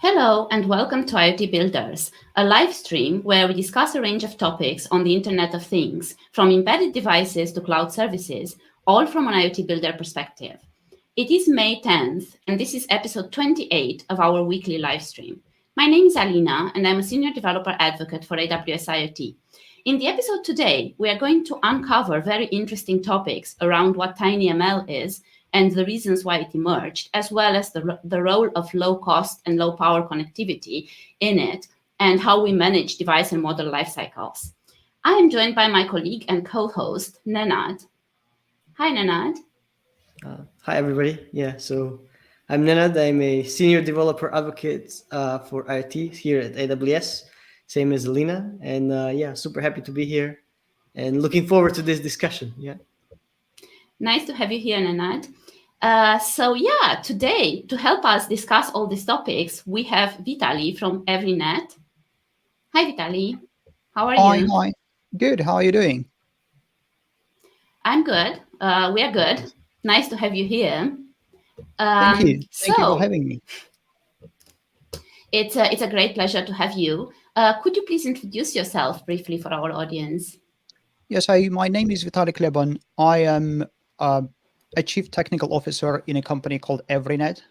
Hello and welcome to IoT Builders, a live stream where we discuss a range of topics on the Internet of Things, from embedded devices to cloud services, all from an IoT Builder perspective. It is May 10th, and this is episode 28 of our weekly live stream. My name is Alina, and I'm a senior developer advocate for AWS IoT. In the episode today, we are going to uncover very interesting topics around what TinyML is and the reasons why it emerged, as well as the role of low cost and low power connectivity in it, and how we manage device and model lifecycles. I am joined by my colleague and co-host, Nenad. Hi, Nenad. Hi, everybody. So I'm Nenad. I'm a senior developer advocate for IoT here at AWS, same as Alina. And super happy to be here and looking forward to this discussion. Nice to have you here, Nenad. Today, to help us discuss all these topics, we have Vitaly from EveryNet. Hi, Vitaly. How are you? Hi. Good. How are you doing? I'm good. We are good. Nice to have you here. Thank you. Thank you for having me. It's a great pleasure to have you. Could you please introduce yourself briefly for our audience? Yes, my name is Vitaly Kleban. I am a chief technical officer in a company called EveryNet,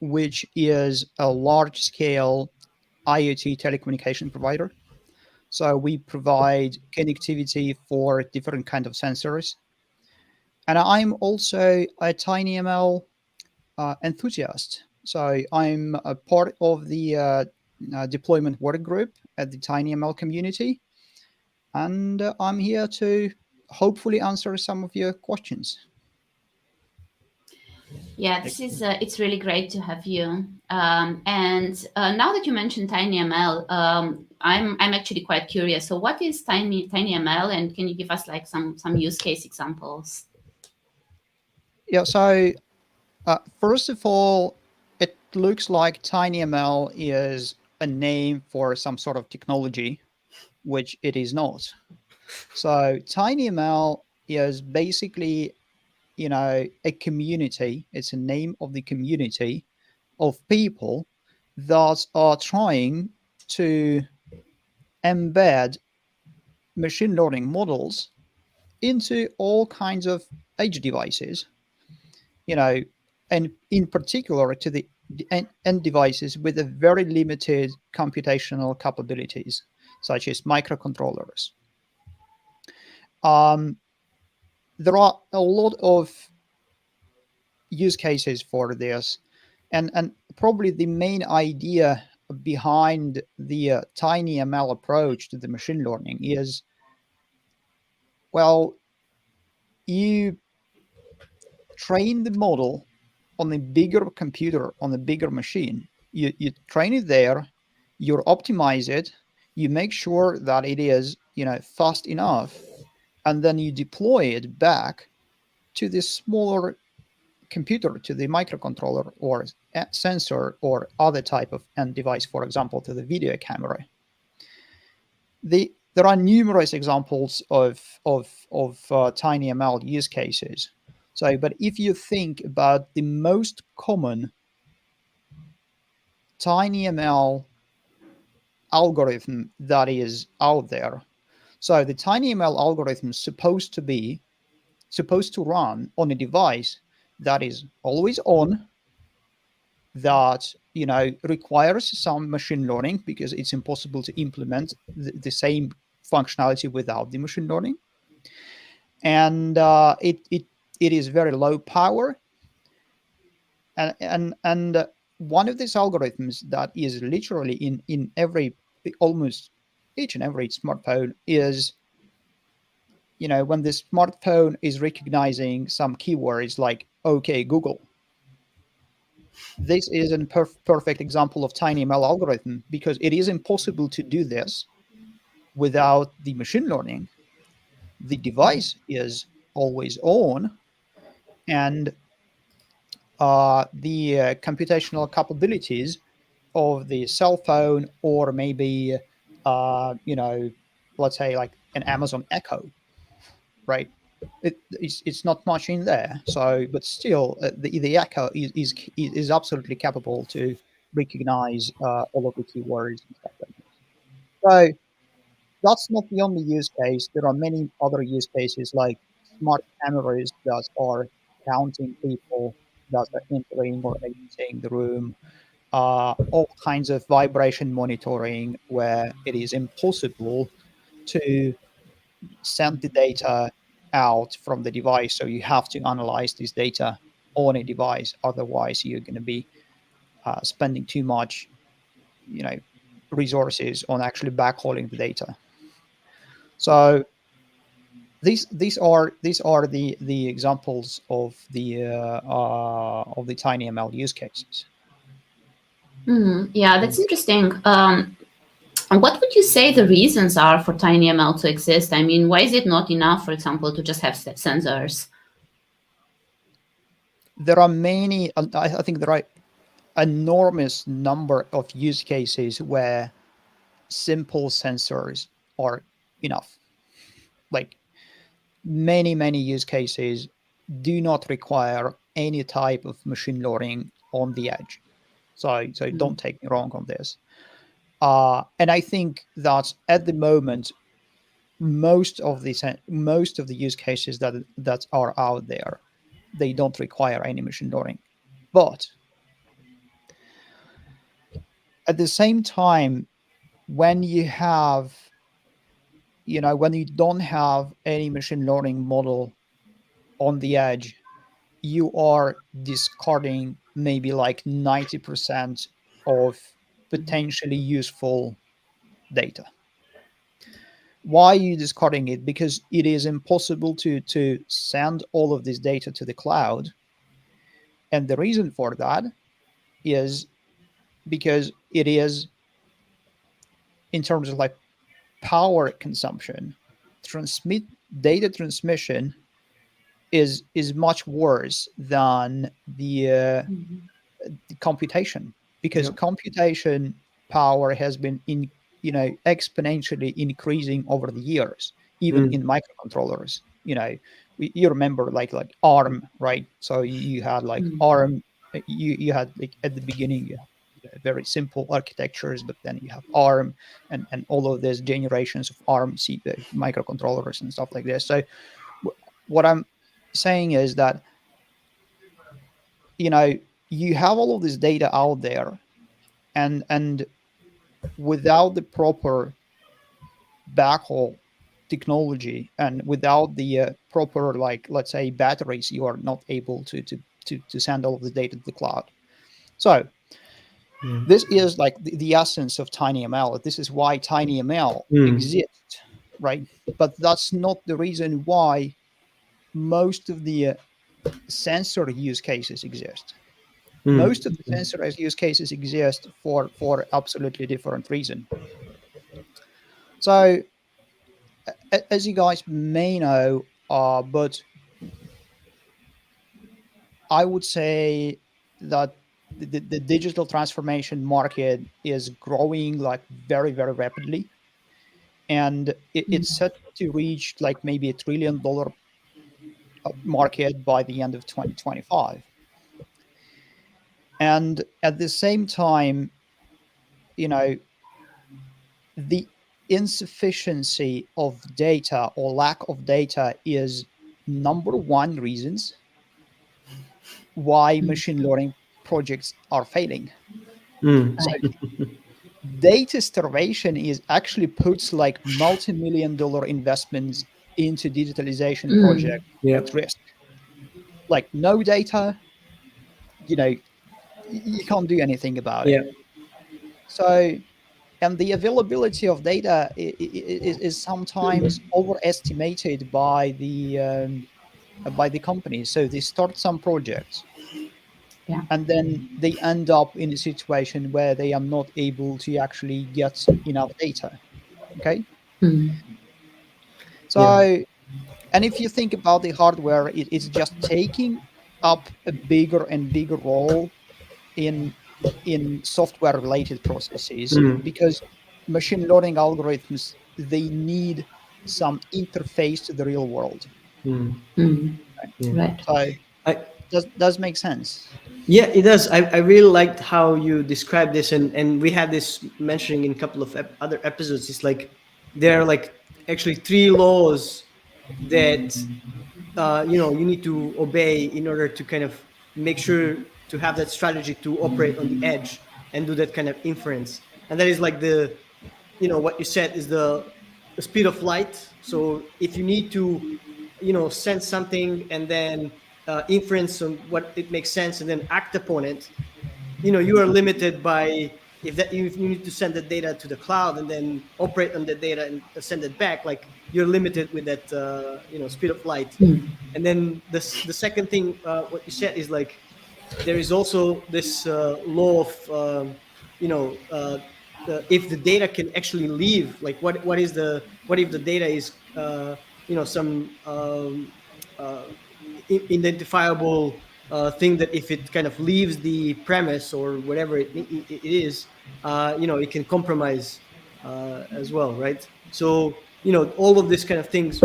which is a large-scale IoT telecommunication provider. So we provide connectivity for different kinds of sensors. And I'm also a TinyML enthusiast. So I'm a part of the deployment work group at the TinyML community. And I'm here to hopefully answer some of your questions. Yeah, it's really great to have you. Now that you mentioned TinyML, I'm actually quite curious. So what is TinyML, and can you give us like some use case examples? Yeah, so first of all, it looks like TinyML is a name for some sort of technology, which it is not. So TinyML is basically, a community. It's a name of the community of people that are trying to embed machine learning models into all kinds of edge devices, and in particular to the end devices with a very limited computational capabilities, such as microcontrollers. There are a lot of use cases for this, and probably the main idea behind the TinyML approach to the machine learning is, well, you train the model on a bigger computer, on a bigger machine. You train it there, you optimize it, you make sure that it is, fast enough, and then you deploy it back to this smaller computer, to the microcontroller or sensor or other type of end device, for example, to the video camera. There are numerous examples of TinyML use cases. So, but if you think about the most common TinyML algorithm that is out there, so the TinyML algorithm is supposed to run on a device that is always on, that requires some machine learning because it's impossible to implement the same functionality without the machine learning, and it is very low power, and one of these algorithms that is literally in almost each and every smartphone is, when the smartphone is recognizing some keywords like "Okay, Google." This is a perfect example of TinyML algorithm because it is impossible to do this without the machine learning. The device is always on, and the computational capabilities of the cell phone, or maybe, let's say like an Amazon Echo, right? It's not much in there. So, but still, the Echo is absolutely capable to recognize all of the keywords and stuff like this. So that's not the only use case. There are many other use cases like smart cameras that are counting people that are entering or exiting the room, all kinds of vibration monitoring where it is impossible to send the data out from the device. So you have to analyze this data on a device. Otherwise, you're going to be spending too much, resources on actually backhauling the data. So these are the examples of the TinyML use cases. Yeah, that's interesting. What would you say the reasons are for TinyML to exist? I mean, why is it not enough, for example, to just have sensors? There are many. I think there are enormous number of use cases where simple sensors are enough. Like many use cases do not require any type of machine learning on the edge. So don't take me wrong on this. And I think that at the moment, most of the use cases that are out there, they don't require any machine learning. But at the same time, when you have, when you don't have any machine learning model on the edge, you are discarding maybe like 90% of potentially useful data. Why are you discarding it? Because it is impossible to send all of this data to the cloud. And the reason for that is because it is, in terms of like power consumption, data transmission is much worse than the computation, because computation power has been exponentially increasing over the years, even in microcontrollers. You remember like ARM, right? So you had like ARM, you had like at the beginning you had very simple architectures, but then you have ARM and all of these generations of ARM microcontrollers and stuff like this. So what I'm saying is that you have all of this data out there, and without the proper backhaul technology and without the proper, like, let's say, batteries, you are not able to send all of the data to the cloud. So this is like the essence of TinyML. This is why TinyML exists, right? But that's not the reason why most of the sensor use cases exist. Most of the sensor use cases exist for absolutely different reason. So as you guys may know, but I would say that the digital transformation market is growing like very, very rapidly. And it's set to reach like maybe $1 trillion market by the end of 2025. And at the same time, the insufficiency of data or lack of data is number one reasons why machine learning projects are failing. So data starvation is actually puts like multi-million-dollar investments into digitalization projects at risk. Like no data, you can't do anything about it. So, and the availability of data is sometimes overestimated by the companies. So they start some projects, and then they end up in a situation where they are not able to actually get enough data. Okay. So, and if you think about the hardware, it's just taking up a bigger and bigger role in software related processes, because machine learning algorithms, they need some interface to the real world. Right. So does make sense. Yeah, it does. I really liked how you described this, and we had this mentioning in a couple of other episodes. It's like there are like actually three laws that you need to obey in order to kind of make sure to have that strategy to operate on the edge and do that kind of inference. And that is like what you said is the speed of light. So if you need to sense something and then inference on what it makes sense and then act upon it, you are limited by if you need to send the data to the cloud and then operate on the data and send it back, like you're limited with that speed of light. And then the second thing what you said is like there is also this law of you know if the data can actually leave, like what if the data is some uh, identifiable thing that if it kind of leaves the premise or whatever it is, it can compromise as well, right? So all of these kind of things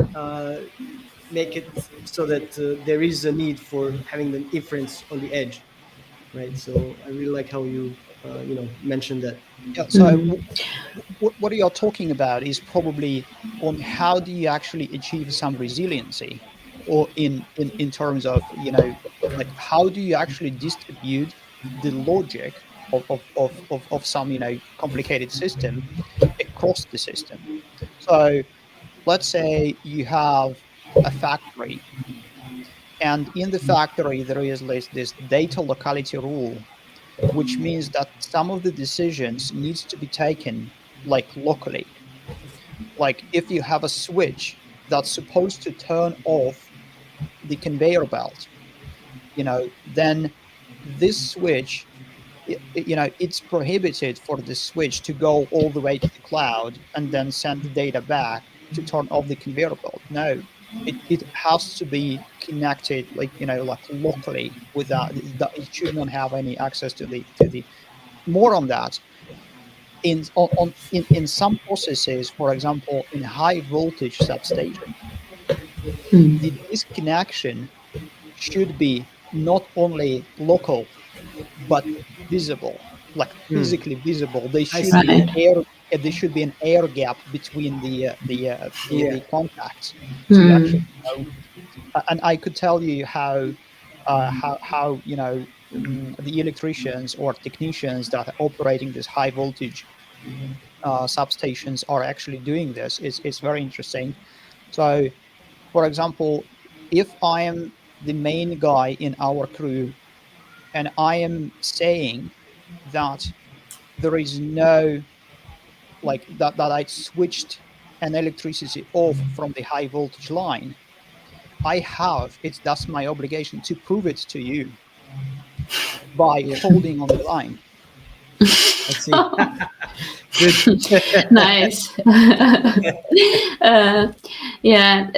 make it so that there is a need for having the inference on the edge, right? So I really like how you mentioned that. Yeah. So what you're talking about is probably on how do you actually achieve some resiliency, or in terms of like how do you actually distribute the logic of some complicated system across the system. So let's say you have a factory, and in the factory there is this data locality rule, which means that some of the decisions needs to be taken like locally. Like if you have a switch that's supposed to turn off the conveyor belt, then this switch, it's prohibited for the switch to go all the way to the cloud and then send the data back to turn off the conveyor belt. No, it has to be connected like locally without that. It should not have any access to the more on that. In some processes, for example, in high voltage substation, the disconnection should be not only local but visible, like physically visible. There I should be see. an Right. air there should be an air gap between the Yeah. contacts, so you actually Hmm. know. And I could tell you how the electricians or technicians that are operating this high voltage substations are actually doing this. It's very interesting. So, for example, if I am the main guy in our crew and I am saying that there is no that I switched an electricity off from the high voltage line, I have it's that's my obligation to prove it to you by Yeah, holding on the line. I see. Good. Nice. uh, yeah.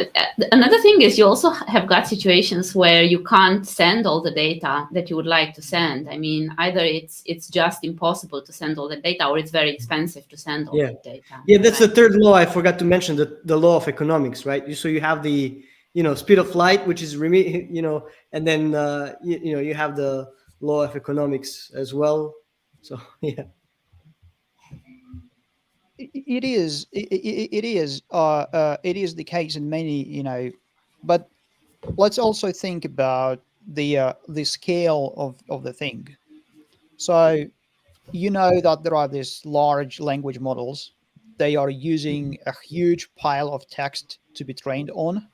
Another thing is you also have got situations where you can't send all the data that you would like to send. I mean, either it's just impossible to send all the data, or it's very expensive to send all Yeah. the data. Yeah, that's the Right. third law I forgot to mention, the law of economics, right? So you have the speed of light, which is and then you have the law of economics as well. So yeah. It is the case in many, but let's also think about the scale of the thing. So that there are these large language models. They are using a huge pile of text to be trained on,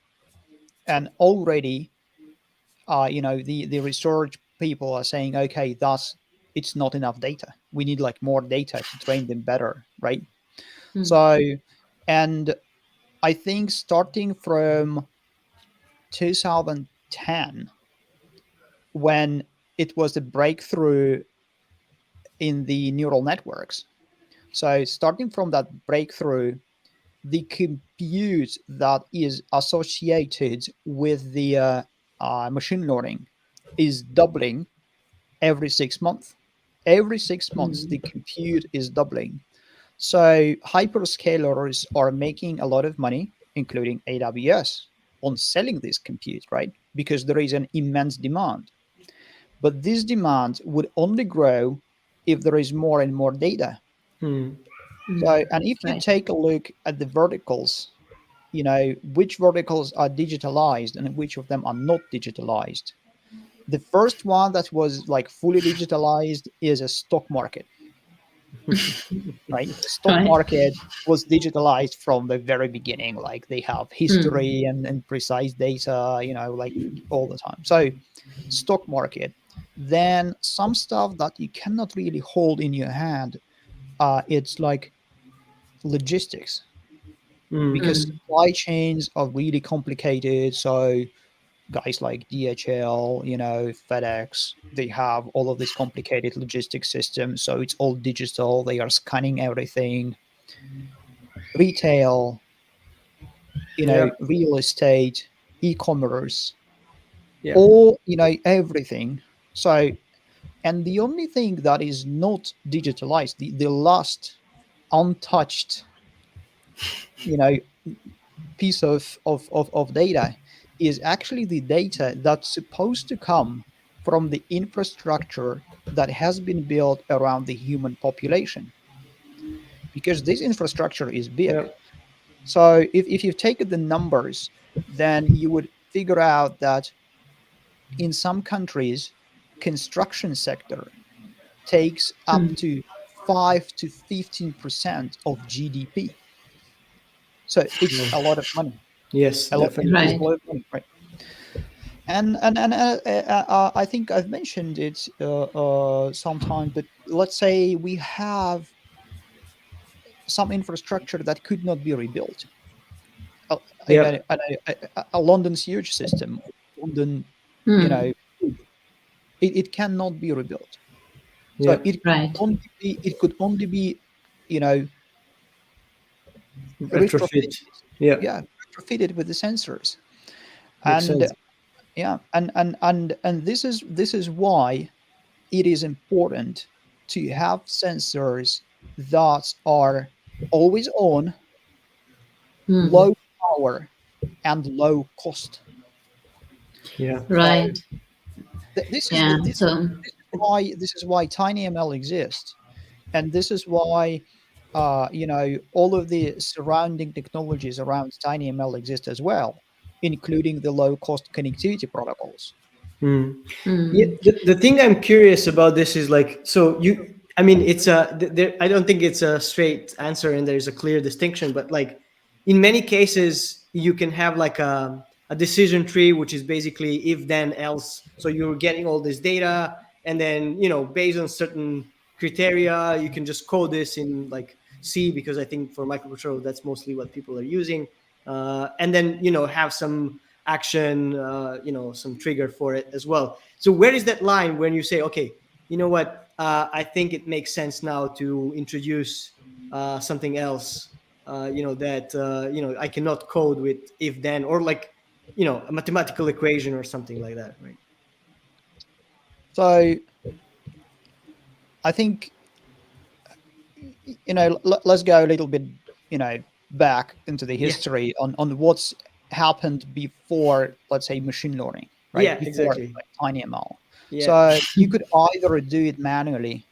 and already the research people are saying, okay, thus it's not enough data. We need like more data to train them better, right? Hmm. So, and I think starting from 2010, when it was the breakthrough in the neural networks. So starting from that breakthrough, the compute that is associated with the machine learning is doubling every 6 months. Every 6 months, the compute is doubling. So hyperscalers are making a lot of money, including AWS, on selling this compute, right? Because there is an immense demand. but this demand would only grow if there is more and more data. Hmm. So, and if you Right. take a look at the verticals, which verticals are digitalized and which of them are not digitalized. The first one that was like fully digitalized is a stock market, right? The stock Right. market was digitalized from the very beginning. Like they have history and precise data, like all the time. So stock market. Then some stuff that you cannot really hold in your hand. It's like logistics, Hmm. because supply chains are really complicated. So guys like DHL, FedEx, they have all of this complicated logistics system. So it's all digital. They are scanning everything. Retail, Yeah. real estate, e-commerce, Yeah. all, everything. So, and the only thing that is not digitalized, the last untouched, you know, piece of data is actually the data that's supposed to come from the infrastructure that has been built around the human population, because this infrastructure is big. Yeah. So if you take the numbers, then you would figure out that in some countries, construction sector takes up to 5 to 15% of GDP. So it's Yeah. a lot of money. Yes, A lot, it's definitely. a Right. lot of money, right? I think I've mentioned it sometime, but let's say we have some infrastructure that could not be rebuilt. Uh, Yep. a London sewage system, London, you Hmm. know, it cannot be rebuilt. So Yep. Right. it could only be, you know, retrofitted. Retrofit. Yeah. Yeah, retrofitted with the sensors. Makes And sense. yeah, and this is why it is important to have sensors that are always on, Hmm. low power, and low cost. Yeah. So Right. this is Yeah. So, why TinyML exists, and this is why all of the surrounding technologies around TinyML exist as well, including the low cost connectivity protocols. Hmm. Yeah, hmm. the thing I'm curious about this is like, so you, I mean, it's there, I don't think it's a straight answer and there's a clear distinction, but like in many cases, you can have like a decision tree, which is basically if then else. So you're getting all this data, and then, based on certain criteria, you can just code this in like C, because I think for microcontroller, that's mostly what people are using. And then, have some action, some trigger for it as well. So where is that line when you say, okay, you know what, I think it makes sense now to introduce something else, that I cannot code with if then, or like, a mathematical equation or something like that, right? So I think let's go a little bit back into the Yeah. history on what's happened before, let's say, machine learning, right? Yeah, Before exactly. like TinyML. Yeah. So you could either do it manually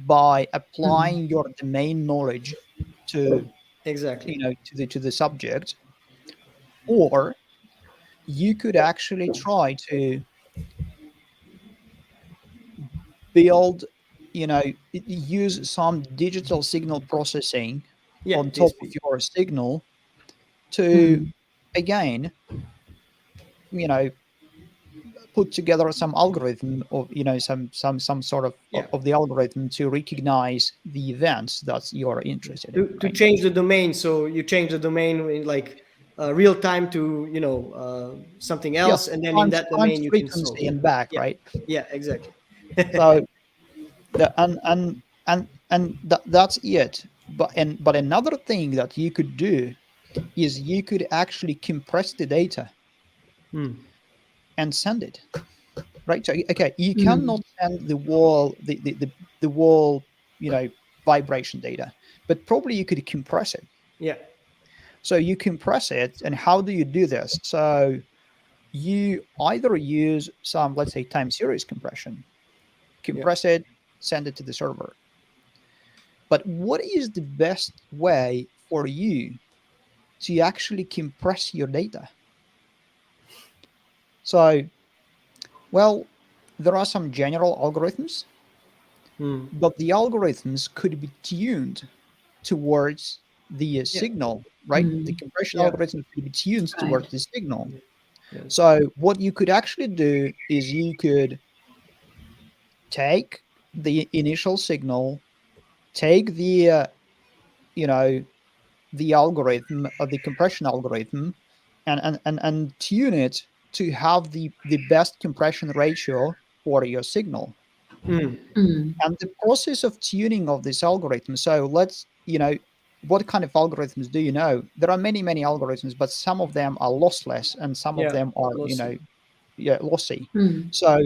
by Hmm. applying your domain knowledge to Exactly. to the subject, or you could actually try to build, use some digital signal processing Yeah, on top of DSP. your signal to, Hmm. again, you know put together some algorithm, or some sort Yeah. of the algorithm to recognize the events that you're interested in, To right? change the domain, so you change the domain in like real time to, something Yeah, else, and then in times that times domain you can solve. frequency and back, Yeah. right? Yeah, exactly. So the that's it. But another thing that you could do is you could actually compress the data Hmm. and send it, right? So okay, you Hmm. cannot send the wall, vibration data, but probably you could compress it. Yeah. So you compress it, and how do you do this? So you either use some, let's say, time series compression, compress it, send it to the server. But what is the best way for you to actually compress your data? So, well, there are some general algorithms, but the algorithms could be tuned towards the signal, right? The compression Yeah. algorithm could be tuned towards the signal. Yes. So what you could actually do is you could take the initial signal, take the you know the algorithm or the compression algorithm, and tune it to have the best compression ratio for your signal. And the process of tuning of this algorithm, so let's, what kind of algorithms do you know? There are many, many algorithms, but some of them are lossless and some of Yeah. them are, Lossy. lossy. So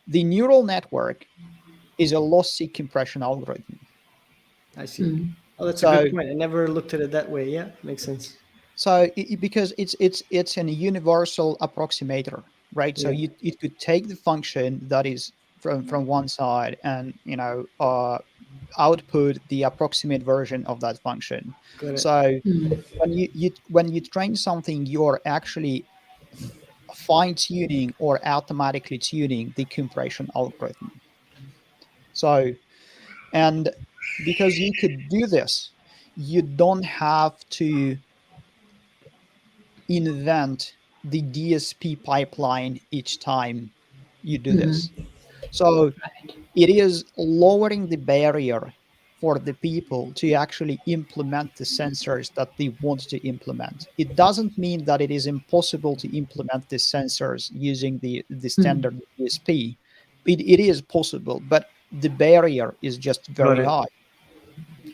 the neural network is a lossy compression algorithm. I see. Oh, that's a So good point. I never looked at it that way. Yeah, makes sense. because it's an universal approximator, right? So Yeah. it could take the function that is from one side and output the approximate version of that function. Got it. So when you train something, you're actually fine tuning or automatically tuning the compression algorithm. So, and because you could do this, you don't have to invent the DSP pipeline each time you do this. So it is lowering the barrier for the people to actually implement the sensors that they want to implement. It doesn't mean that it is impossible to implement the sensors using the standard DSP. It is possible, but the barrier is just Got very it. high.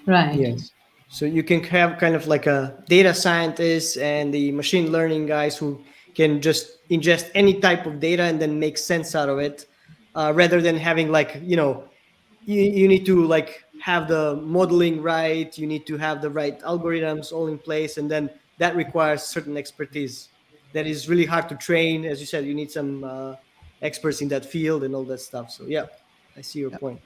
Right. Yes. So you can have kind of like a data scientist and the machine learning guys who can just ingest any type of data and then make sense out of it, rather than having like, you need to like have the modeling right, you need to have the right algorithms all in place, and then that requires certain expertise that is really hard to train. As you said, you need some experts in that field and all that stuff. So yeah, I see your point.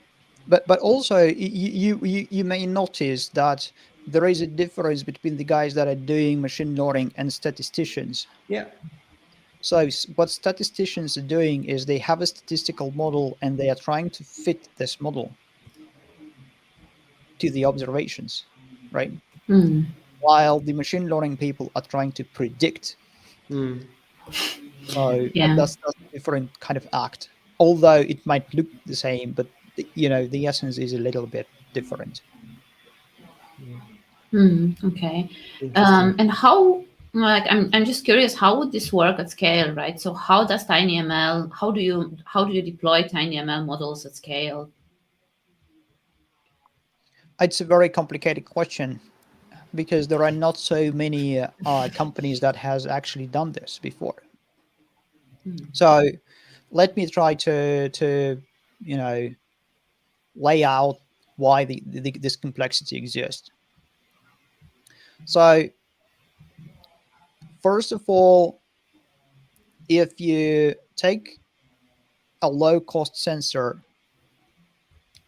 But also you may notice that there is a difference between the guys that are doing machine learning and statisticians. Yeah. So what statisticians are doing is they have a statistical model and they are trying to fit this model to the observations, right? While the machine learning people are trying to predict. Mm. So Yeah. that's a different kind of act. Although it might look the same, but the essence is a little bit different. Okay. Interesting. And how, like, I'm just curious, how would this work at scale, right? So how does TinyML, how do you deploy TinyML models at scale? It's a very complicated question because there are not so many companies that has actually done this before. So let me try to lay out why this complexity exists. So first of all, if you take a low cost sensor,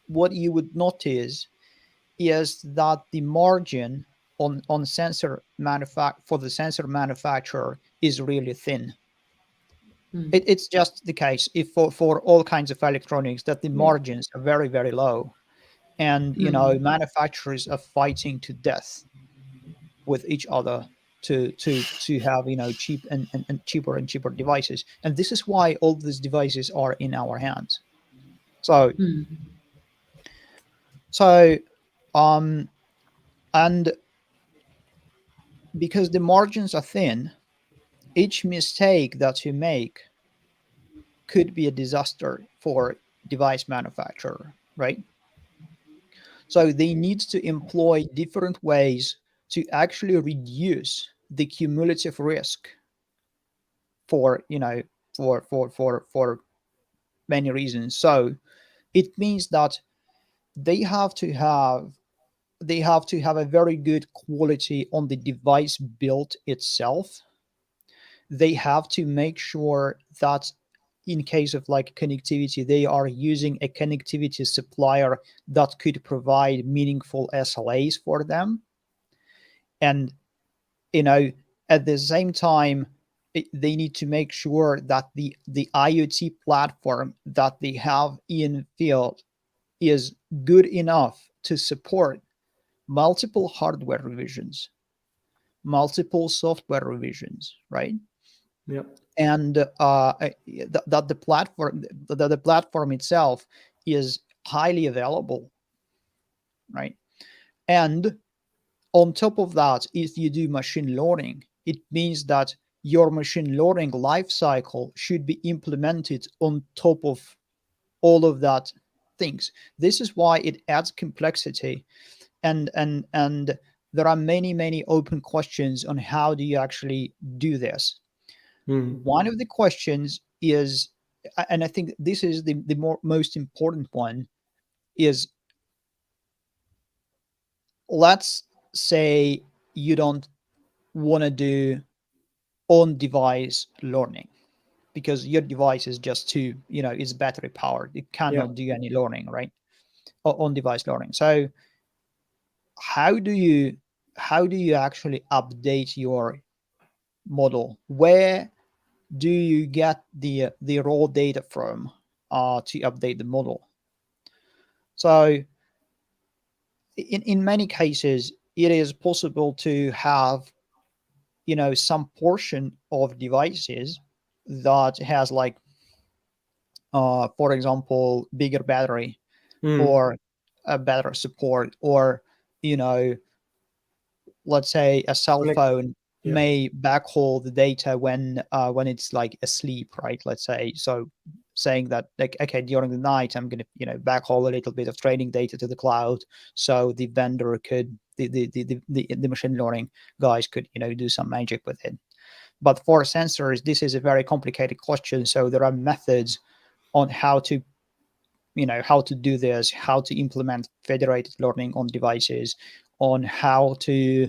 what you would notice is that the margin on for the sensor manufacturer is really thin. It's just the case if for all kinds of electronics that the margins are very, very low, and manufacturers are fighting to death with each other to have cheap and cheaper devices, and this is why all these devices are in our hands. So so and because the margins are thin, each mistake that you make could be a disaster for device manufacturer, right? So they need to employ different ways to actually reduce the cumulative risk for for many reasons. So it means that they have to have a very good quality on the device built itself, they have to make sure that in case of like connectivity, they are using a connectivity supplier that could provide meaningful SLAs for them. And, you know, at the same time, they need to make sure that the IoT platform that they have in field is good enough to support multiple hardware revisions, multiple software revisions, right? Yep. And that the platform itself is highly available, right? And on top of that, if you do machine learning, it means that your machine learning lifecycle should be implemented on top of all of that things. This is why it adds complexity, and there are many open questions on how do you actually do this. One of the questions is, and I think this is the most important one, is let's say you don't want to do on device learning because your device is just too, it's battery powered. It Yeah. cannot do any learning, right? On device learning. So how do you actually update your model? Where do you get the raw data from to update the model? So in many cases, it is possible to have, some portion of devices that has like, for example, bigger battery or a better support, or, you know, let's say a cell phone Yeah. may backhaul the data when it's like asleep, right? Let's say, so saying that like, okay, during the night I'm going to, backhaul a little bit of training data to the cloud, so the vendor could, the machine learning guys could, do some magic with it. But for sensors, this is a very complicated question, so there are methods on how to, how to do this, how to implement federated learning on devices, on how to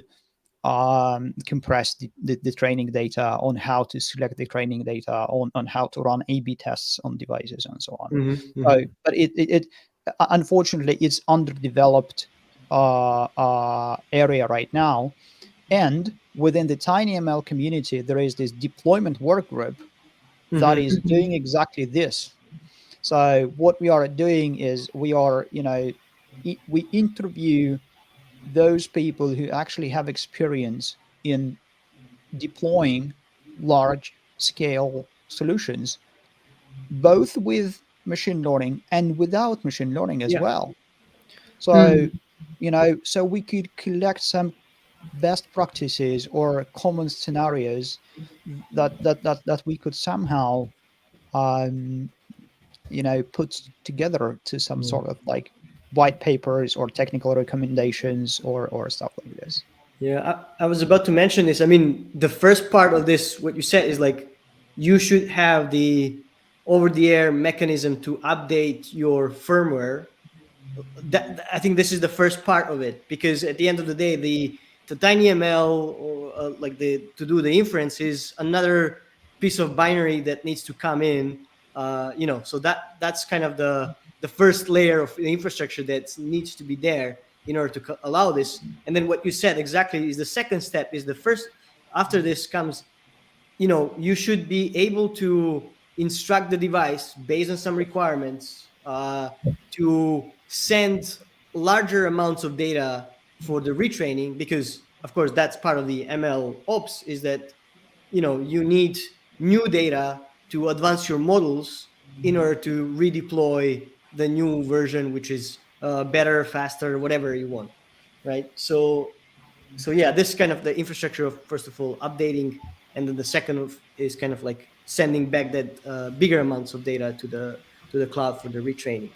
compress the training data, on how to select the training data, on how to run A/B tests on devices, and so on. So, but it unfortunately it's underdeveloped area right now. And within the TinyML community, there is this deployment work group that is doing exactly this. So what we are doing is we are, we interview those people who actually have experience in deploying large scale solutions, both with machine learning and without machine learning as Yeah. well. So, so we could collect some best practices or common scenarios that we could somehow um, put together to some sort of like white papers or technical recommendations or stuff like this. Yeah, I was about to mention this. I mean, the first part of this, what you said is like, you should have the over-the-air mechanism to update your firmware. I think this is the first part of it, because at the end of the day, the TinyML, or like the to do the inference, is another piece of binary that needs to come in. So that's kind of the first layer of the infrastructure that needs to be there in order to allow this. And then what you said exactly is the second step. Is the first, after this comes, you should be able to instruct the device based on some requirements to send larger amounts of data for the retraining, because of course that's part of the ML ops, is that you need new data to advance your models in order to redeploy the new version, which is better, faster, whatever you want, right? So yeah, this kind of the infrastructure of, first of all, updating, and then the second is kind of like sending back that bigger amounts of data to the cloud for the retraining.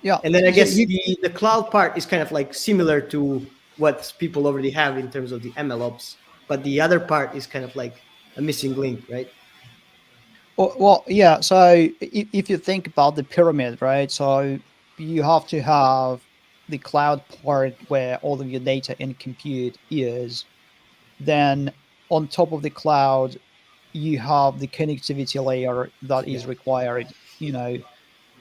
Yeah. And then I So guess the cloud part is kind of like similar to what people already have in terms of the ML ops, but the other part is kind of like a missing link, right? well, yeah. So if you think about the pyramid, right? So you have to have the cloud part where all of your data and compute is. Then on top of the cloud, you have the connectivity layer that is required,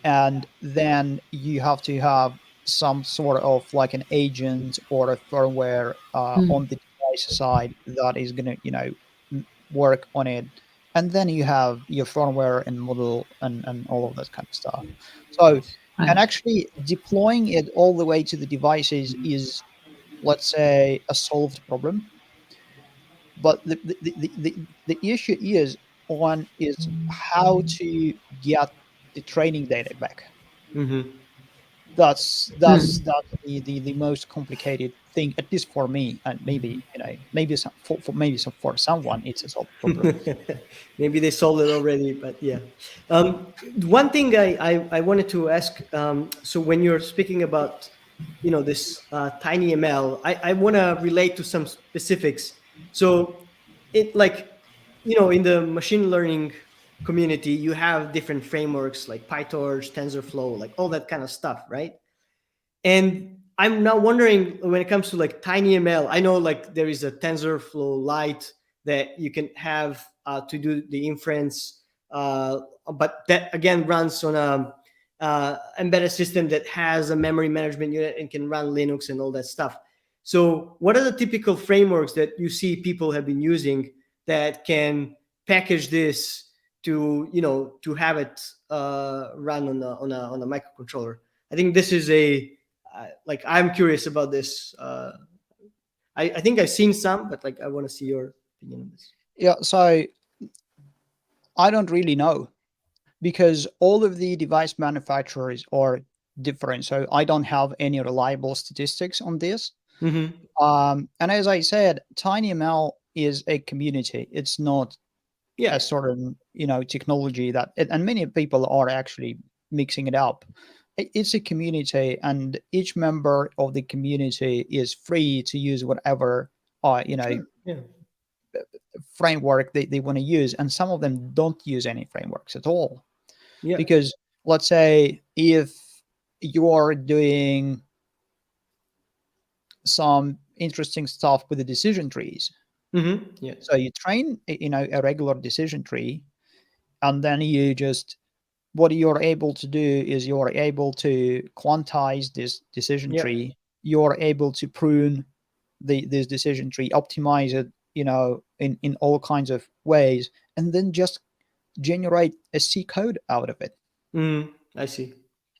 and then you have to have some sort of like an agent or a firmware on the device side that is going to work on it, and then you have your firmware and model and all of that kind of stuff. So, and Right. actually deploying it all the way to the devices is, let's say, a solved problem. But the issue is how to get the training data back. Mm-hmm. That's the most complicated thing, at least for me, and maybe maybe some for someone it's a solved problem. Maybe they solved it already, but yeah. One thing I wanted to ask. So when you're speaking about, this tiny ML, I want to relate to some specifics. So it like, in the machine learning community, you have different frameworks like PyTorch, TensorFlow, like all that kind of stuff, right? And I'm now wondering, when it comes to like TinyML, I know like there is a TensorFlow Lite that you can have to do the inference, but that again runs on a embedded system that has a memory management unit and can run Linux and all that stuff. So, what are the typical frameworks that you see people have been using that can package this to to have it run on a microcontroller? I think this is a like I'm curious about this. I think I've seen some, but like I want to see your opinion on this. Yeah, so I don't really know, because all of the device manufacturers are different. So I don't have any reliable statistics on this. Mm-hmm. And as I said, TinyML is a community. It's not Yeah. a sort of technology and many people are actually mixing it up. It's a community, and each member of the community is free to use whatever Sure. Yeah. framework they want to use, and some of them don't use any frameworks at all. Yeah. Because let's say if you are doing some interesting stuff with the decision trees, Mm-hmm. Yeah. so you train a regular decision tree, and then you just what you're able to do is you're able to quantize this decision Yeah. tree. You're able to prune this decision tree, optimize it, in all kinds of ways, and then just generate a C code out of it. Mm, I see.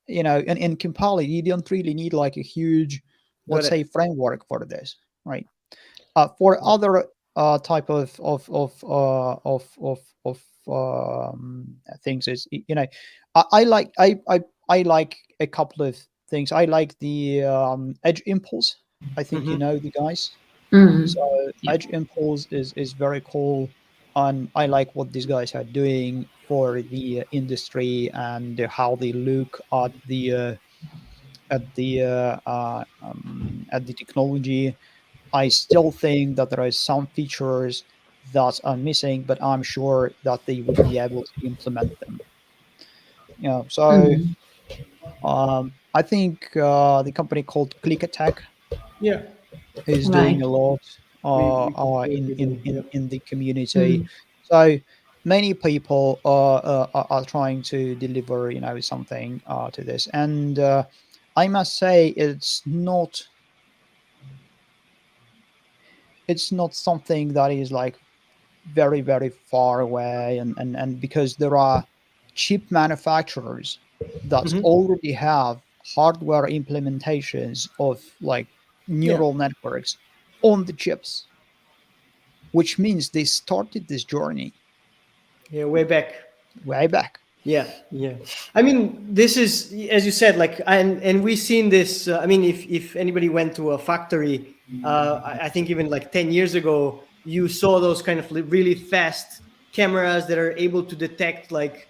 And compile it. You don't really need like a huge, Got let's say, it. framework for this, right? For other type of things is I like a couple of things. I like the Edge Impulse. I think Mm-hmm. the guys. Mm. So Yeah. Edge Impulse is very cool, and I like what these guys are doing for the industry and how they look at the technology. I still think that there are some features that are missing, but I'm sure that they would be able to implement them. So Mm. I think the company called Click Attack Yeah. is doing Right. a lot We in, currently in do. in Yeah. in the community. Mm. So many people are trying to deliver something to this, and I must say it's not something that is like very very far away, and because there are chip manufacturers that Mm-hmm. already have hardware implementations of like Yeah. neural networks on the chips, which means they started this journey Yeah. Way back. way back. Yeah, yeah. I mean, this is, as you said, like, and we've seen this. I mean, if anybody went to a factory, I think even like 10 years ago, you saw those kind of really fast cameras that are able to detect like,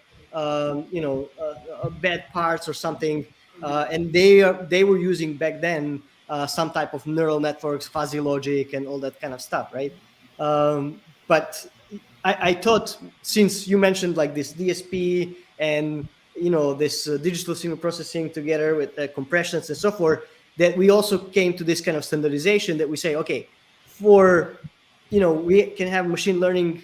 bad parts or something, and they were using back then some type of neural networks, fuzzy logic, and all that kind of stuff, right? But I thought, since you mentioned like this DSP and this digital signal processing together with compressions and so forth, that we also came to this kind of standardization that we say, okay, for we can have machine learning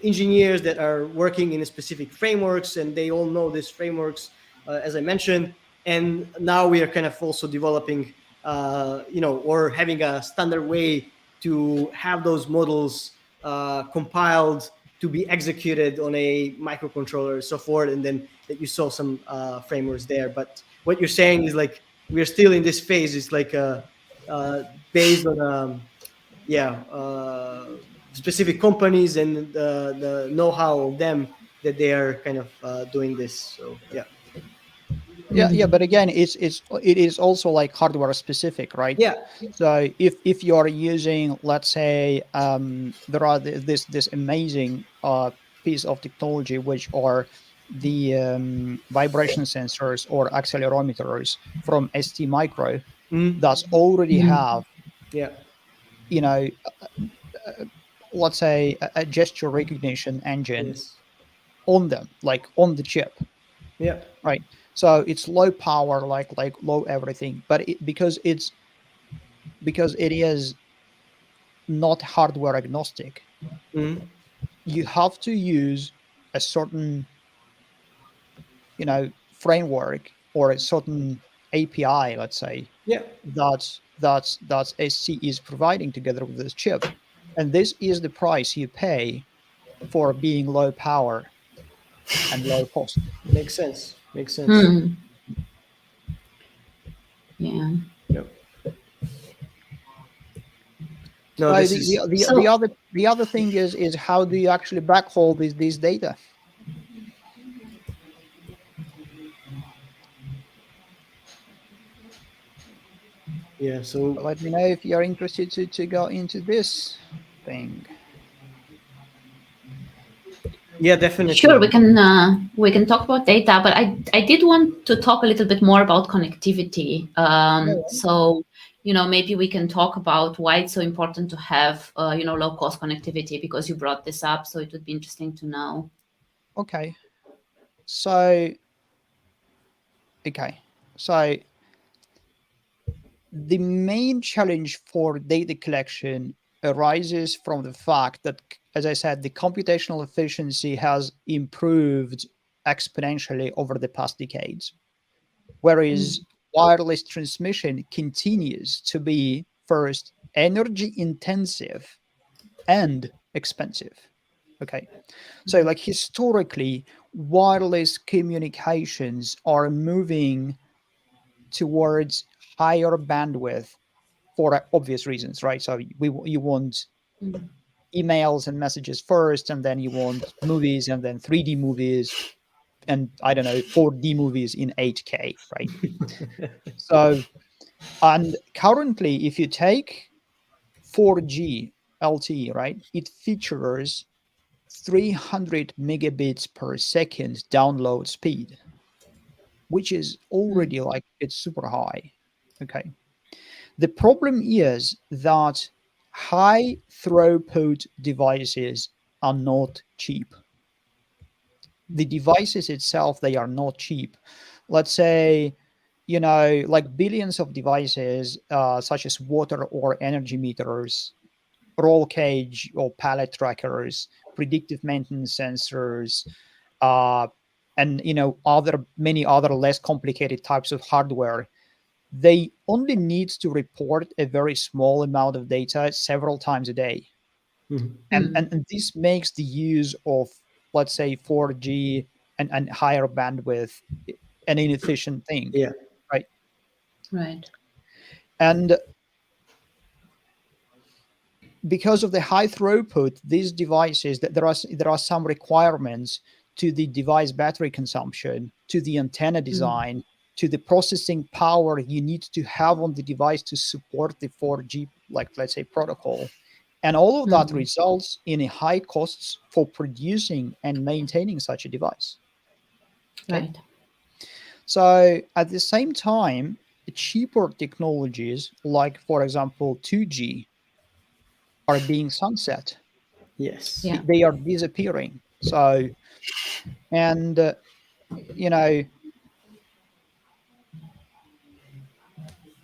engineers that are working in specific frameworks, and they all know these frameworks, as I mentioned. And now we are kind of also developing, or having a standard way to have those models compiled to be executed on a microcontroller and so forth. And then that you saw some frameworks there. But what you're saying is like we're still in this phase. It's like based on specific companies and the know-how of them that they are kind of doing this. So yeah. Yeah, but again, it is also like hardware specific, right? Yeah. So if you are using, let's say, there are this amazing piece of technology which are the vibration sensors or accelerometers from ST Micro Mhm. that already have, Yeah. you know, let's say a gesture recognition engine Yes. on them, like on the chip, Yeah. right? So it's low power, like low everything, but because it is not hardware agnostic, Mhm. you have to use a certain, framework or a certain API, let's say, Yeah. that SC is providing together with this chip, and this is the price you pay for being low power and low cost. Makes sense. Makes sense. Hmm. Yeah. Yeah. No, So this is So the other thing is how do you actually backhaul these data? yeah. So Let me know if you're interested to go into this thing. yeah, sure, definitely. we can talk about data, but I did want to talk a little bit more about connectivity. Yeah. So maybe we can talk about why it's so important to have low cost connectivity, because you brought this up, so it would be interesting to know. Okay. So okay. So the main challenge for data collection arises from the fact that, as I said, the computational efficiency has improved exponentially over the past decades, whereas wireless transmission continues to be first energy intensive and expensive. Okay. So, like historically, wireless communications are moving towards higher bandwidth for obvious reasons, right? So you want Mm. emails and messages first, and then you want movies, and then 3D movies, and I don't know, 4D movies in 8K, right? So, and currently, if you take 4G LTE, right, it features 300 megabits per second download speed, which is Mm. already like it's super high. Okay. The problem is that high throughput devices are not cheap. The devices itself, they are not cheap. Let's say, like billions of devices, such as water or energy meters, roll cage or pallet trackers, predictive maintenance sensors, uh, and other many other less complicated types of hardware. They only need to report a very small amount of data several times a day. Mhm. And this makes the use of, let's say, 4G and higher bandwidth an inefficient thing, Yeah. right? Right. And because of the high throughput, these devices, that there are some requirements to the device battery consumption, to the antenna Mm. design, to the processing power you need to have on the device to support the 4G, like let's say, protocol. And all of that Mm. results in a high costs for producing and maintaining such a device. Okay. Right. So at the same time, cheaper technologies like, for example, 2G are being sunset. Yes. Yeah. They are disappearing. So, and you know,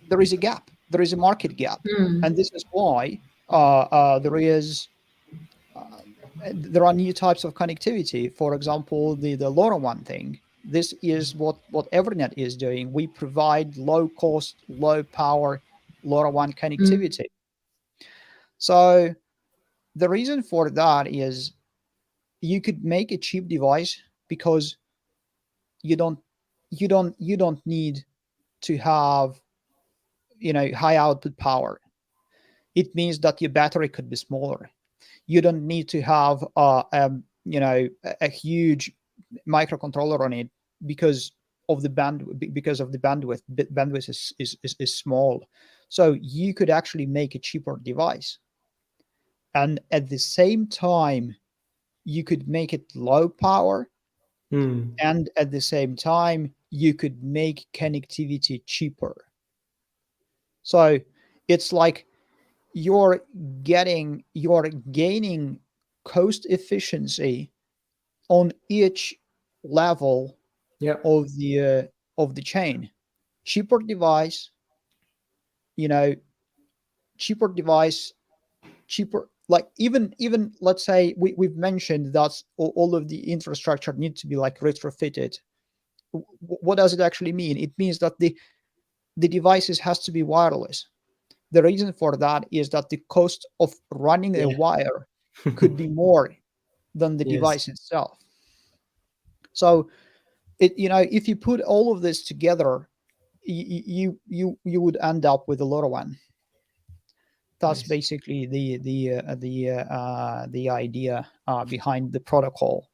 there is a gap. There is a market gap, Mm. and this is why there is there are new types of connectivity. For example, the LoRaWAN thing. This is what Evernet is doing. We provide low cost, low power LoRaWAN connectivity. So the reason for that is you could make a cheap device because you don't need to have high output power. It means that your battery could be smaller. You don't need to have a huge microcontroller on it because of the bandwidth. Bandwidth is small, so you could actually make a cheaper device, and at the same time you could make it low power, and at the same time you could make connectivity cheaper. So it's like you're gaining cost efficiency on each level of the chain. Cheaper device, cheaper, like even let's say we've mentioned that all of the infrastructure needs to be like retrofitted. What does it actually mean? It means that the devices has to be wireless. The reason for that is that the cost of running a wire could be more than the device itself. So if you put all of this together, you would end up with a LoRaWAN. That's basically the idea behind the protocol.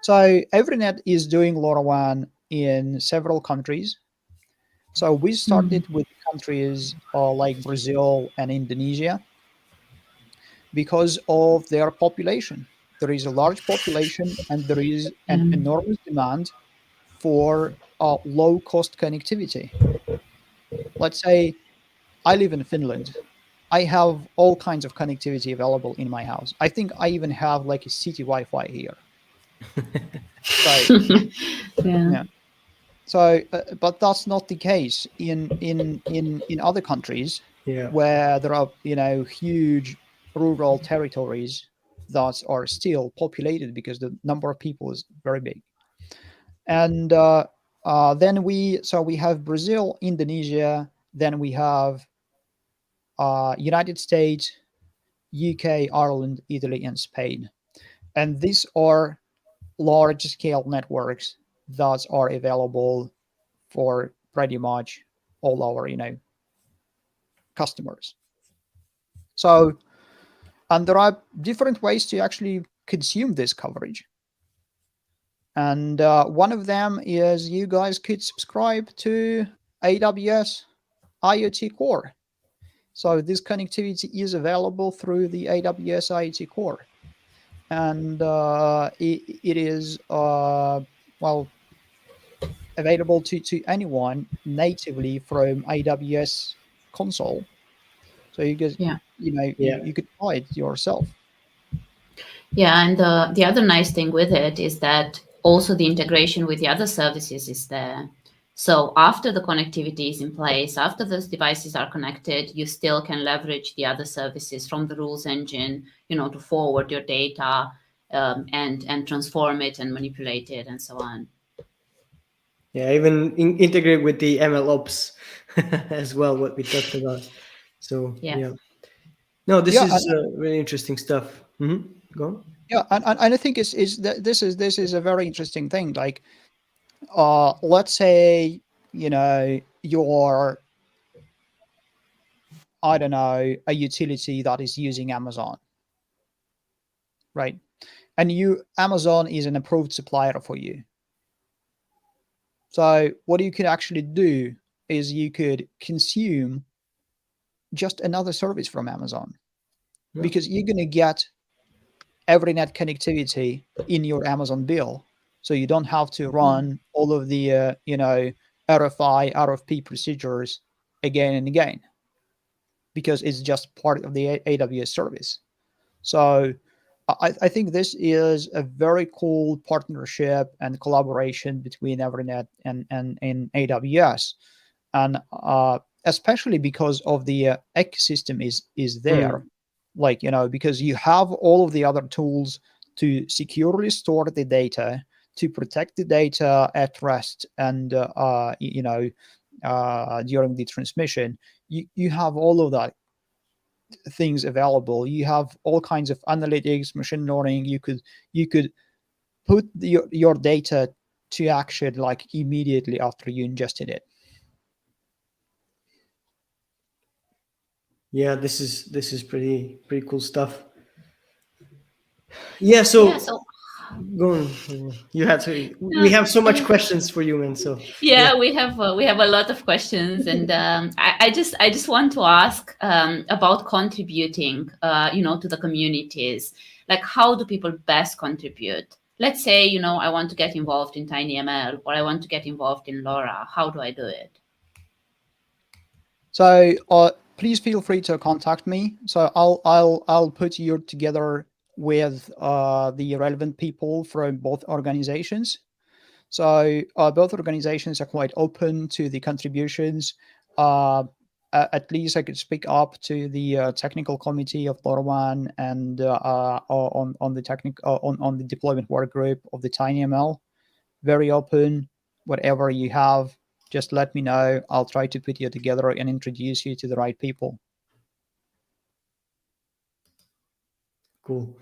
So Evernet is doing LoRaWAN in several countries. So we started with countries like Brazil and Indonesia because of their population. There is a large population and there is an enormous demand for low-cost connectivity. Let's say I live in Finland. I have all kinds of connectivity available in my house. I think I even have like a city Wi-Fi here. So, yeah. So, but that's not the case in other countries where there are huge rural territories that are still populated because the number of people is very big. And then we have Brazil, Indonesia, then we have United States, UK, Ireland, Italy, and Spain. And these are large-scale networks that are available for pretty much all our customers. So, and there are different ways to actually consume this coverage. And one of them is you guys could subscribe to AWS IoT Core. So this connectivity is available through the AWS IoT Core. And it is, available to anyone natively from AWS console. So you guys, you could try it yourself. Yeah, and the other nice thing with it is that also the integration with the other services is there. So after the connectivity is in place, after those devices are connected, you still can leverage the other services from the rules engine, to forward your data and transform it and manipulate it and so on. Yeah, even integrate with the MLOps as well, what we talked about. So yeah. No, this is really interesting stuff. Go on. Yeah, and I think this is a very interesting thing. Like, let's say you're, I don't know, a utility that is using Amazon, right? And Amazon is an approved supplier for you. So what you could actually do is you could consume just another service from Amazon, because you're going to get Evernet connectivity in your Amazon bill. So you don't have to run all of the, RFI, RFP procedures again and again, because it's just part of the AWS service. So I think this is a very cool partnership and collaboration between Evernet and AWS, and especially because of the ecosystem is there. like, because you have all of the other tools to securely store the data, to protect the data at rest, and during the transmission. You have all of that things available. You have all kinds of analytics, machine learning. You could put your data to action like immediately after you ingested it. Yeah, this is pretty cool stuff. Yeah, so Yeah, so go on. You had to. We uh, have so much and questions for you, man. So yeah, yeah, we have a lot of questions, and I just want to ask about contributing, to the communities. Like, how do people best contribute? Let's say, I want to get involved in TinyML, or I want to get involved in LoRa. How do I do it? So please feel free to contact me. So I'll put you together with the relevant people from both organizations. So both organizations are quite open to the contributions. At least I could speak up to the technical committee of LoRaWAN and on the on the deployment work group of the TinyML. Very open. Whatever you have, just let me know. I'll try to put you together and introduce you to the right people. cool.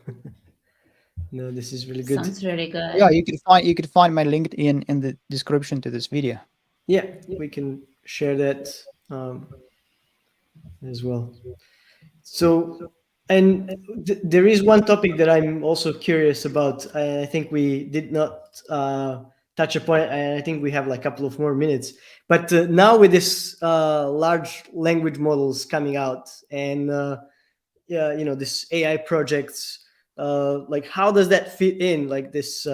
No, this is really good. Sounds really Yeah, good. you could find my LinkedIn in the description to this video. Yeah, we can share that as well. So, and there is one topic that I'm also curious about. I think we did not touch upon it, and I think we have like a couple of more minutes. But now with this large language models coming out, and yeah, this AI projects, like how does that fit in? Like this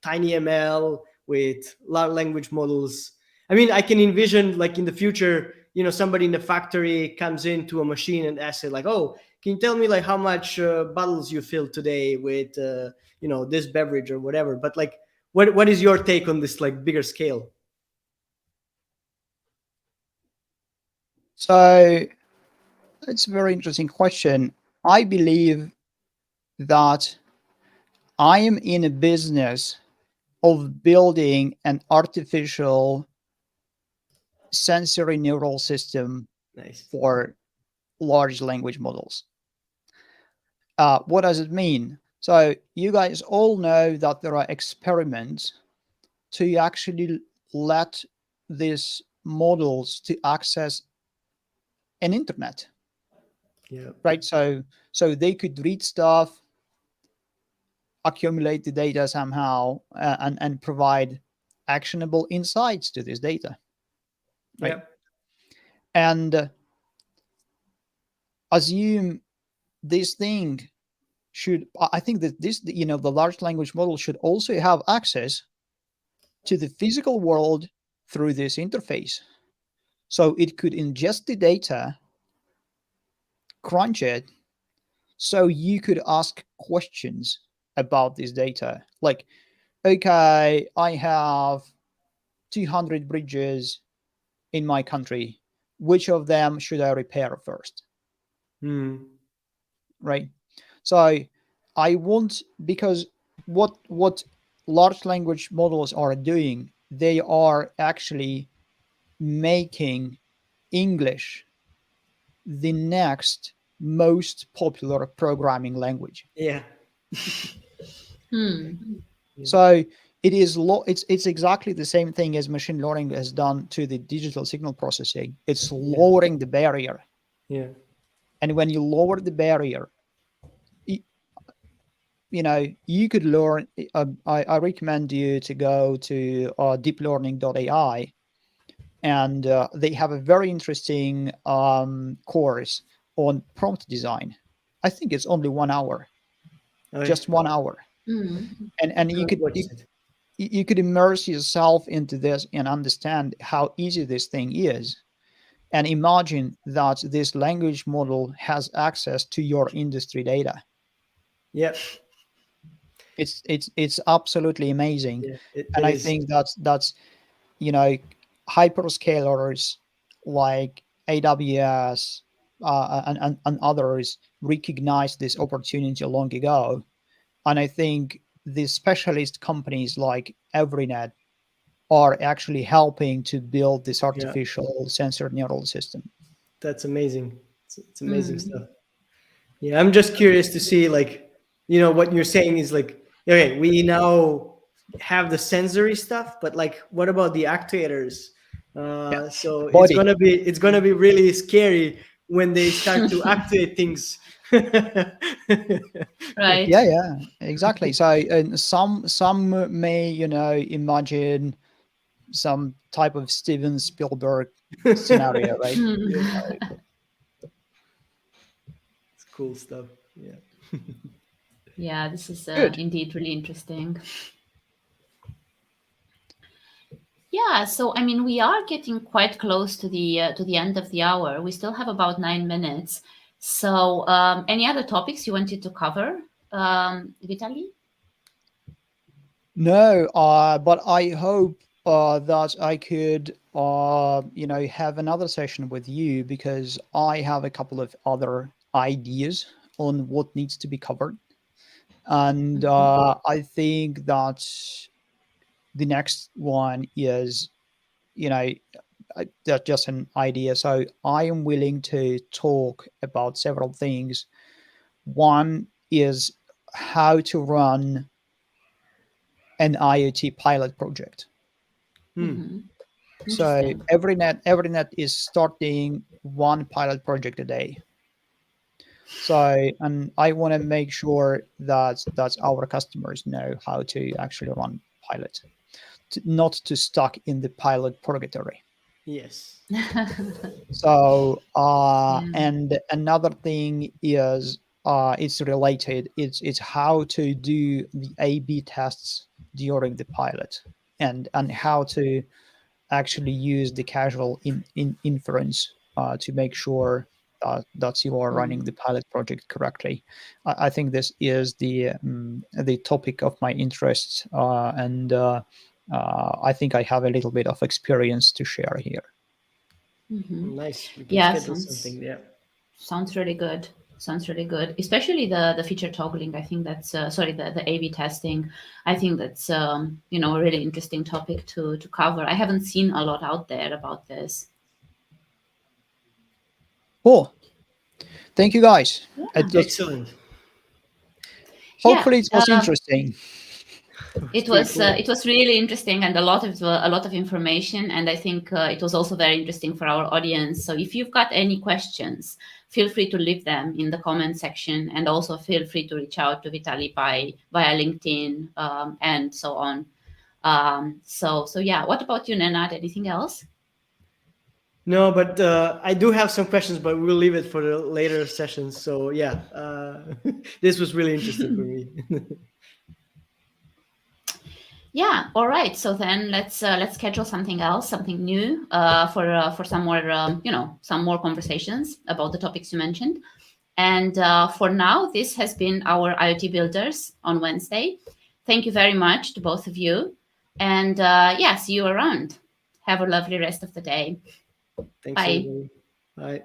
tiny ML with large language models. I mean, I can envision like in the future, somebody in the factory comes into a machine and asks it like, "Oh, can you tell me like how much bottles you filled today with this beverage or whatever?" But like, what is your take on this like bigger scale? So it's a very interesting question. I believe that I am in a business of building an artificial sensory neural system Nice. for large language models. What does it mean? So you guys all know that there are experiments to actually let these models to access an internet, Yeah. right? So they could read stuff, accumulate the data somehow, and provide actionable insights to this data, right? Yeah. And assume this thing should, I think that this, the large language model should also have access to the physical world through this interface. So it could ingest the data, crunch it, so you could ask questions about this data. Like, okay, I have 200 bridges in my country. Which of them should I repair first? Hmm. Right. So I want, because what large language models are doing, they are actually making English the next most popular programming language. Yeah. Hmm. So it's exactly the same thing as machine learning has done to the digital signal processing. It's lowering the barrier. Yeah. And when you lower the barrier, you could learn. I recommend you to go to deeplearning.ai, and they have a very interesting course on prompt design. I think it's only 1 hour, Oh, yeah. just 1 hour, Hmm. and you could What is it? you could immerse yourself into this and understand how easy this thing is, and imagine that this language model has access to your industry data. Yeah. It's absolutely amazing. Yeah. And It I is. think that's you know hyperscalers like AWS and others recognized this opportunity long ago. And I think the specialist companies like Everynet are actually helping to build this artificial sensor neural system. That's amazing. It's amazing stuff. Yeah, I'm just curious to see, like, what you're saying is like, okay, we now have the sensory stuff, but like, what about the actuators? So Body. it's gonna be really scary when they start to actuate things. Right. Yeah, exactly. So some may imagine some type of Steven Spielberg scenario, right? It's cool stuff. Yeah. Yeah, this is Good. indeed really interesting. Yeah, so I mean, we are getting quite close to the end of the hour. We still have about 9 minutes. So, any other topics you wanted to cover, Vitaly? No, but I hope that I could, have another session with you, because I have a couple of other ideas on what needs to be covered, and I think that the next one is, that's just an idea. So I am willing to talk about several things. One is how to run an IoT pilot project. So Interesting. Everynet is starting one pilot project a day. So, and I want to make sure that our customers know how to actually run pilot, not to stuck in the pilot purgatory. Yes. So, and another thing is, it's related. It's how to do the A/B tests during the pilot, and how to actually use the causal inference to make sure that you are running the pilot project correctly. I think this is the topic of my interest, and I think I have a little bit of experience to share here. Nice. We can Yeah, schedule something. Yeah. sounds really good. Sounds really good, especially the feature toggling. I think that's the A/B testing. I think that's a really interesting topic to cover. I haven't seen a lot out there about this. Cool. Thank you, guys. Excellent. Hopefully, it was interesting. It was really interesting, and a lot of information, and I think it was also very interesting for our audience. So if you've got any questions, feel free to leave them in the comment section, and also feel free to reach out to Vitaly via LinkedIn and so on. So yeah, what about you, Nenad? Anything else? No, but I do have some questions, but we'll leave it for the later sessions. So yeah, this was really interesting for me. Yeah. All right. So then let's schedule something else, something new for some more some more conversations about the topics you mentioned. And for now, this has been our IoT Builders on Wednesday. Thank you very much to both of you, and see you around. Have a lovely rest of the day. Thanks, Bye. everybody. Bye.